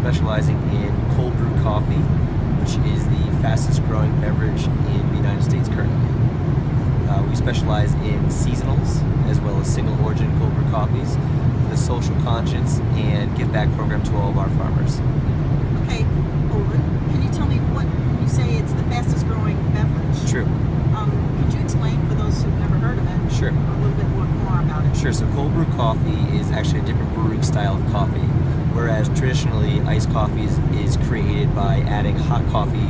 specializing in cold brew coffee, which is the fastest growing beverage in the United States currently. We specialize in seasonals as well as single origin cold brew coffees with a social conscience and give back program to all of our farmers. Okay, Olin, can you tell me what you say it's the fastest growing beverage? True. Could you explain for those who've never heard of it? Sure. A little bit more about it. Sure, so cold brew coffee is actually a different brewing style of coffee, whereas traditionally iced coffee is created by adding hot coffee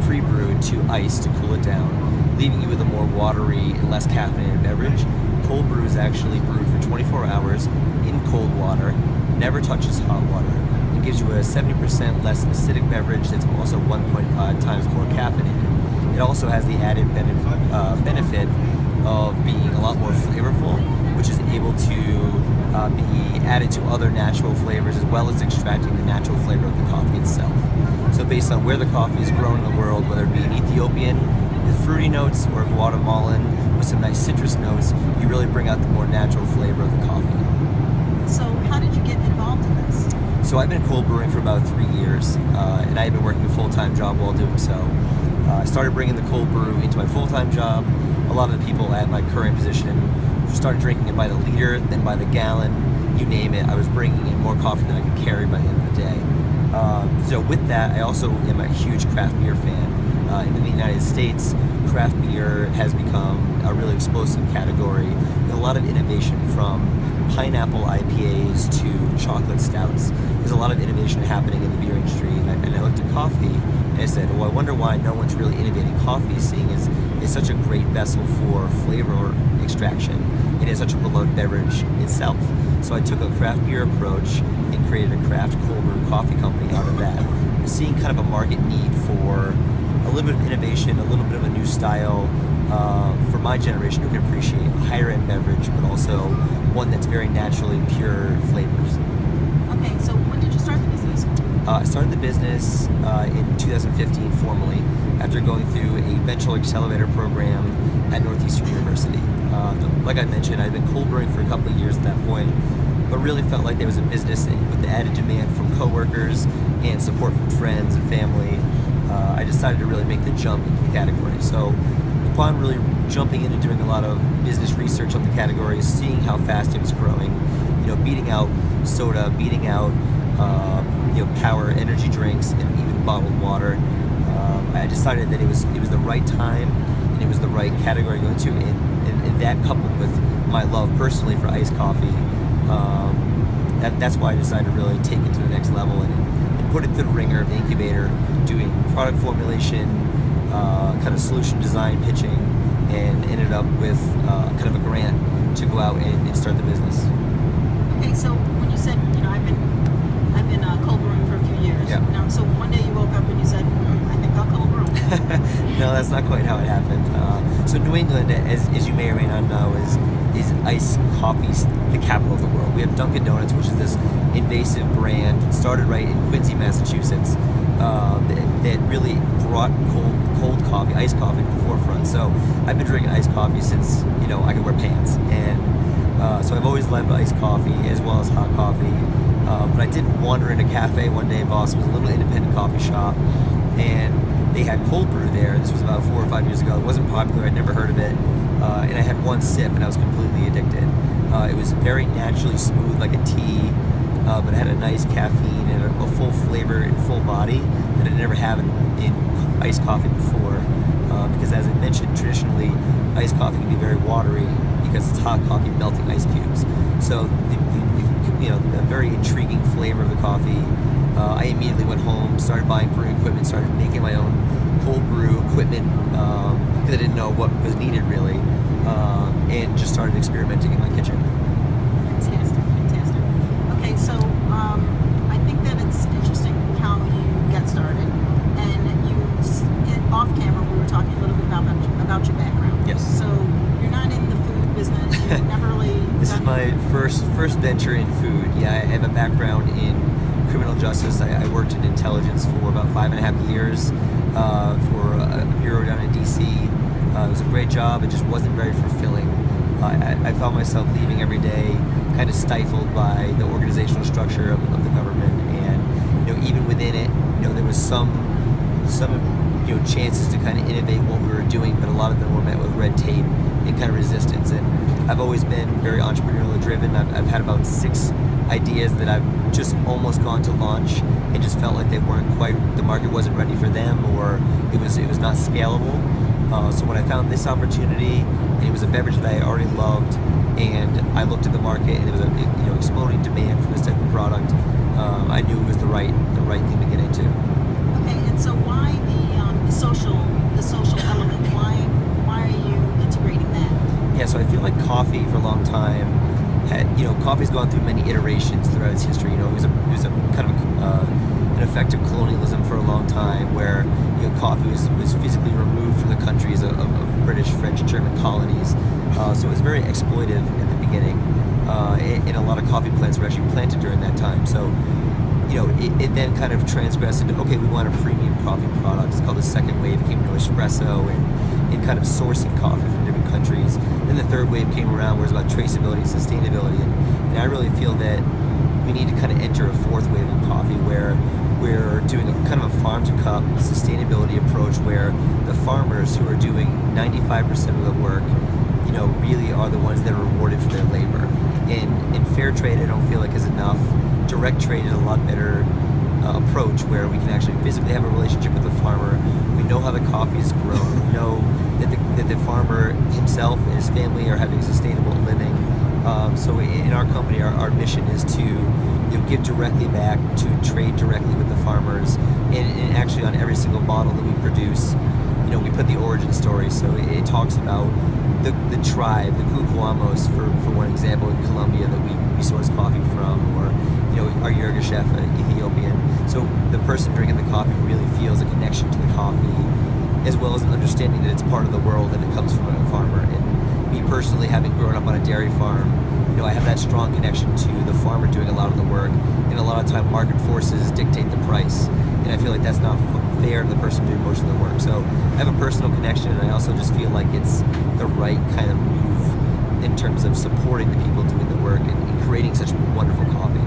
pre-brewed to ice to cool it down, leaving you with a more watery and less caffeinated beverage. Cold brew is actually brewed for 24 hours in cold water, never touches hot water, and gives you a 70% less acidic beverage that's also 1.5 times more caffeinated. It also has the added benefit of being a lot more flavorful, which is able to be added to other natural flavors as well as extracting the natural flavor of the coffee itself. So based on where the coffee is grown in the world, whether it be an Ethiopian with fruity notes or a Guatemalan with some nice citrus notes, you really bring out the more natural flavor of the coffee. So how did you get involved in this? So I've been cold brewing for about 3 years, and I've been working a full-time job while doing so. I started bringing the cold brew into my full-time job. A lot of the people at my current position started drinking it by the liter, then by the gallon, you name it. I was bringing in more coffee than I could carry by the end of the day. So with that, I also am a huge craft beer fan. In the United States, craft beer has become a really explosive category with a lot of innovation, from pineapple IPAs to chocolate stouts. There's a lot of innovation happening in the beer industry, and I looked at coffee and I said, well, I wonder why no one's really innovating coffee, seeing as it's such a great vessel for flavor extraction. It is such a beloved beverage itself. So I took a craft beer approach and created a craft cold brew coffee company out of that, seeing kind of a market need for a little bit of innovation, a little bit of a new style for my generation who can appreciate a higher end beverage, but also one that's very naturally pure flavors. Okay, so when did you start the business? I started the business in 2015 formally, after going through a venture accelerator program at Northeastern University. Like I mentioned, I'd been cold brewing for a couple of years at that point, but really felt like there was a business with the added demand from coworkers and support from friends and family. I decided to really make the jump into the category. So upon really jumping in and doing a lot of business research on the category, seeing how fast it was growing, beating out soda, beating out power energy drinks and even bottled water, I decided that it was the right time and it was the right category to go into, and that coupled with my love personally for iced coffee, that's why I decided to really take it to the next level and put it through the ringer of the incubator, doing product formulation, kind of solution design, pitching, and ended up with kind of a grant to go out and start the business. Okay, so when you said, I've been cold brewing for a few years. Yeah. Now, so one day you woke up and you said, I think I'll cold brew. No, that's not quite how it happened. So New England, as you may or may not know, is iced coffee's the capital of the world. We have Dunkin' Donuts, which is this invasive brand that started right in Quincy, Massachusetts, that really brought cold coffee, iced coffee to the forefront. So I've been drinking iced coffee since I could wear pants, and so I've always loved iced coffee as well as hot coffee. But I did wander in a cafe one day. Boss was a little independent coffee shop, and they had cold brew there. This was about 4 or 5 years ago. It wasn't popular. I'd never heard of it, and I had one sip, and I was completely addicted. It was very naturally smooth, like a tea, but it had a nice caffeine and a full flavor and full body that I'd never had in iced coffee before. Because as I mentioned, traditionally, iced coffee can be very watery because it's hot coffee melting ice cubes. So a very intriguing flavor of the coffee. I immediately went home, started buying brewing equipment, started making my own cold brew equipment because I didn't know what was needed really, and just started experimenting in my kitchen. Fantastic. Okay, so I think that it's interesting how you got started, and off camera we were talking a little bit about your background. Yes. So you're not in the food business. You've never really. This is my first venture in food. Yeah, I have a background in criminal justice. I worked in intelligence for about 5.5 years for a bureau down in DC. It was a great job. It just wasn't very fulfilling. I found myself leaving every day kind of stifled by the organizational structure of the government, and even within it, there was some chances to kind of innovate what we were doing, but a lot of them were met with red tape and kind of resistance. And I've always been very entrepreneurially driven. I've had about 6 ideas that I've just almost gone to launch and just felt like they weren't quite, the market wasn't ready for them, or it was not scalable. So when I found this opportunity, and it was a beverage that I already loved, and I looked at the market and there was a exploding demand for this type of product, I knew it was the right thing to get into. Okay, and so why the social element? Why are you integrating that? Yeah, so I feel like coffee for a long time had, coffee's gone through many iterations throughout its history. It was a kind of an effect of colonialism for a long time, where coffee was physically removed from the countries of British, French, German colonies. So it was very exploitive in the beginning, and a lot of coffee plants were actually planted during that time. So it then kind of transgressed into, okay, we want a premium coffee product. It's called the second wave. It came to espresso and kind of sourcing coffee from different countries. Then the third wave came around, where it's about traceability and sustainability. And I really feel that we need to kind of enter a fourth wave of coffee, where we're doing kind of a farm-to-cup sustainability approach, where the farmers who are doing 95% of the work, really are the ones that are rewarded for their labor. And fair trade, I don't feel like is enough. Direct trade is a lot better approach, where we can actually physically have a relationship with the farmer. We know how the coffee is grown. We know that the farmer himself and his family are having a sustainable living. So in our company, our mission is to give directly back, to trade directly with the farmers, and actually on every single bottle that we produce, we put the origin story. So it talks about the tribe, the Guguamos, for one example, in Colombia, that we source coffee from, or our Yerga chef, Ethiopian. So the person drinking the coffee really feels a connection to the coffee, as well as an understanding that it's part of the world and it comes from a farmer. And me personally, having grown up on a dairy farm, I have that strong connection to the farmer doing a lot of the work, and a lot of time market forces dictate the price, and I feel like that's not fair to the person doing most of the work. So I have a personal connection, and I also just feel like it's the right kind of move in terms of supporting the people doing the work and creating such wonderful coffee.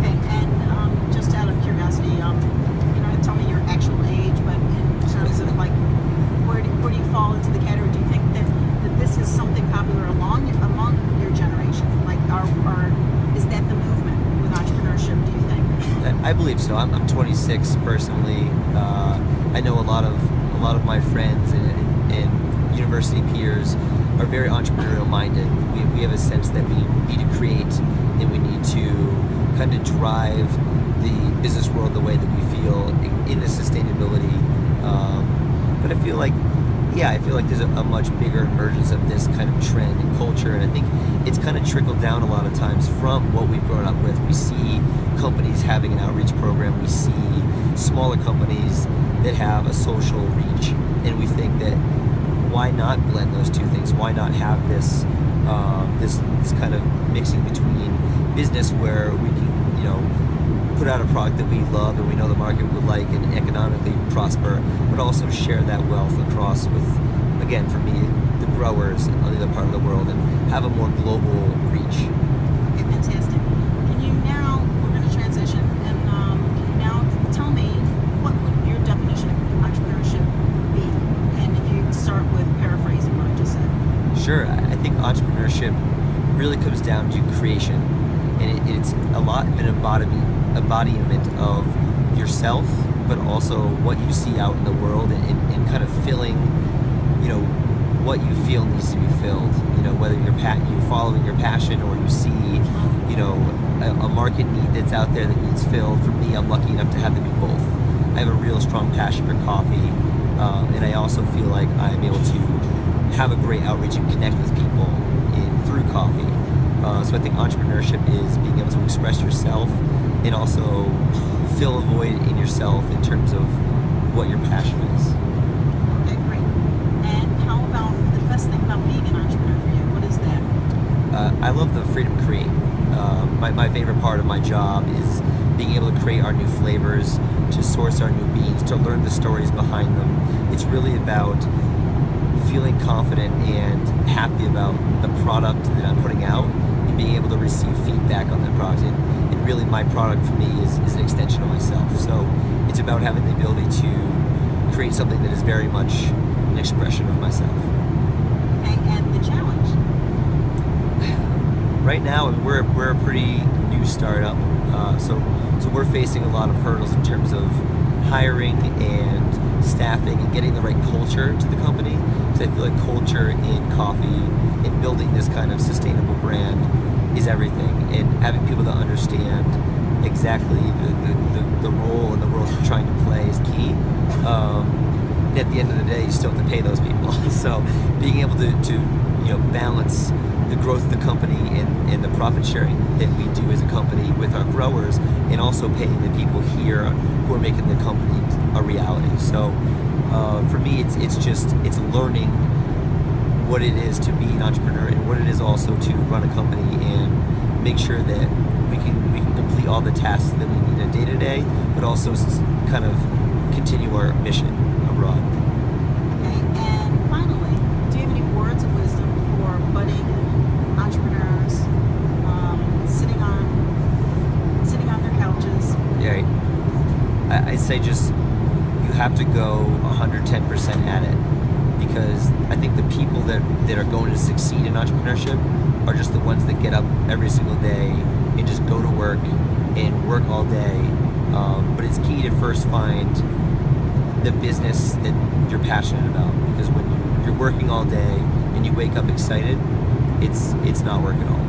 Okay, and just out of curiosity, you don't have to tell me your actual age, but in terms of like, where do you fall into the category? Do you think that this is something popular among your generation? Like, is that the movement with entrepreneurship, do you think? I believe so. I'm 26 personally. I know a lot of my friends and university peers are very entrepreneurial minded. We have a sense that we need to create, and we need to kind of drive the business world the way that we feel in the sustainability. But I feel like there's a much bigger emergence of this kind of trend and culture, and I think it's kind of trickled down a lot of times from what we've grown up with. We see companies having an outreach program. We see smaller companies that have a social reach, and we think that why not blend those two things? Why not have this kind of mixing between business, where we can put out a product that we love and we know the market would like and economically prosper, but also share that wealth across with, again, for me, the growers on the other part of the world, and have a more global reach. Okay, fantastic. We're going to transition, and can you now tell me, what would your definition of entrepreneurship be? And if you start with paraphrasing what I just said. Sure. I think entrepreneurship really comes down to creation, and it's a lot of an embodiment of yourself, but also what you see out in the world, and kind of filling, what you feel needs to be filled. Whether you're following your passion, or you see, a market need that's out there that needs filled. For me, I'm lucky enough to have to do both. I have a real strong passion for coffee, and I also feel like I'm able to have a great outreach and connect with people through coffee. So I think entrepreneurship is being able to express yourself, and also fill a void in yourself in terms of what your passion is. Okay, great. And how about the best thing about being an entrepreneur for you? What is that? I love the freedom to create. My favorite part of my job is being able to create our new flavors, to source our new beans, to learn the stories behind them. It's really about feeling confident and happy about the product that I'm putting out, and being able to receive feedback on that product, and really my product for me is an extension of myself. So it's about having the ability to create something that is very much an expression of myself. Okay, and the challenge. Right now, we're a pretty new startup, so we're facing a lot of hurdles in terms of hiring and staffing and getting the right culture to the company. Because I feel like culture in coffee and building this kind of sustainable brand is everything, and having people that understand exactly the role and the roles you're trying to play is key. And at the end of the day, you still have to pay those people. So being able to balance the growth of the company and the profit sharing that we do as a company with our growers, and also paying the people here who are making the company a reality. So for me, it's learning what it is to be an entrepreneur and what it is also to run a company and make sure that we can complete all the tasks that we need a day to day, but also kind of continue our mission abroad. Okay, and finally, do you have any words of wisdom for budding entrepreneurs sitting on their couches? Yeah, I say just you have to go 110% at it, because I think the people that are going to succeed in entrepreneurship are just the ones that get up every single day and just go to work and work all day. But it's key to first find the business that you're passionate about, because when you're working all day and you wake up excited, it's not work at all.